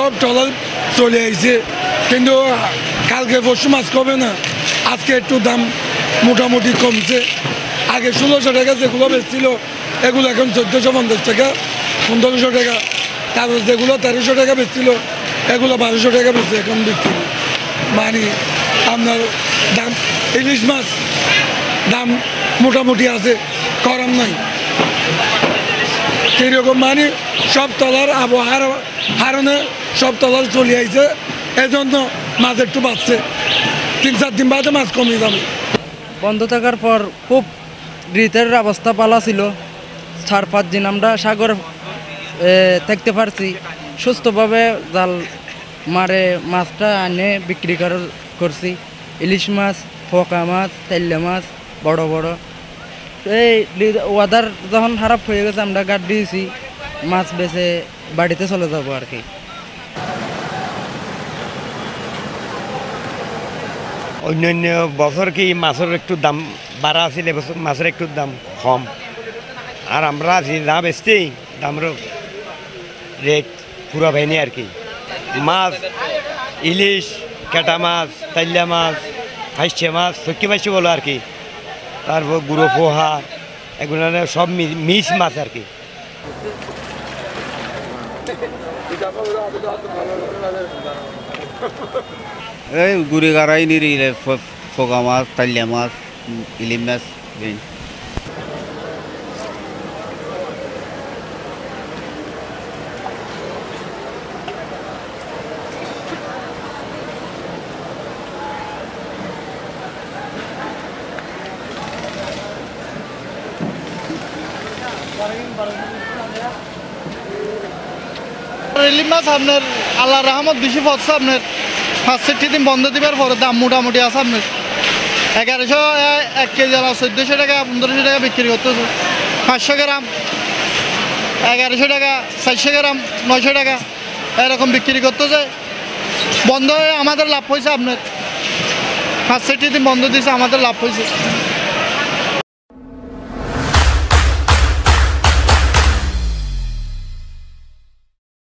সব ট্রলার চলে আইছে, কিন্তু কালকে পরশু মাছ কমে না। আজকে একটু দাম মোটামুটি কমছে। আগে 1600 টাকা যেগুলো বেচছিল এগুলো এখন 1450 টাকা, 1500 টাকা। তারপর যেগুলো 1300 টাকা বেচছিল এগুলো 1200 টাকা বেচছে এখন বিক্রি। মানে আপনার দাম ইলিশ মাছ দাম মোটামুটি আছে, করার নাই। সেরকম মানে সব তলার আবহাওয়ার কারণে সব তলার চলে আইছে, এই জন্য মাছ একটু বাড়ছে। 3-4 দিন বাদে মাছ কমে যাবে। বন্ধ থাকার পর খুব ঋতের অবস্থা পালা ছিল। 4-5 দিন আমরা সাগর থাকতে পারছি, সুস্থভাবে জাল মারে মাছটা আনে বিক্রি করছি। ইলিশ মাছ, ফোকা মাছ, তেল্লা মাছ, বড় বড়। এই ওয়াদার যখন খারাপ হয়ে গেছে আমরা গাড় দিয়েছি, মাছ বেছে বাড়িতে চলে যাবো আর কি। অন্যান্য বছর কি মাছের একটু দাম বাড়া আছিল, এবছর মাছের একটু দাম কম। আর আমরা আছি যা বেচছি দামের রেট পুরো ভাইনি আর কি। মাছ ইলিশ, কেটা মাছ, তাইলা মাছ, ফাইসে মাছ, চকি ফাইসে বলো আর কি। তারপর গুঁড়ো পোহা, এগুলো সব মিক্স মাছ আর কি। এই গুড়ি গাড়াই নিয়ে ফোকা মাছ, তাইলা মাছ, ইলিশ মাছ। ইলিশ মাছ আপনার আল্লাহ রহমত বেশি পড়ছে। আপনার 5-6 দিন বন্ধ দিবার পরে দাম মোটামুটি আছে। আপনার 1100 1 কেজি, 1400 টাকা 1500 টাকা বিক্রি করতেছে। 500 গ্রাম 1100 টাকা, 400 গ্রাম 900 টাকা এরকম বিক্রি করতেছে। বন্ধ হয়ে আমাদের লাভ হয়েছে। আপনার 5-6 দিন বন্ধ দিয়েছে, আমাদের লাভ হয়েছে।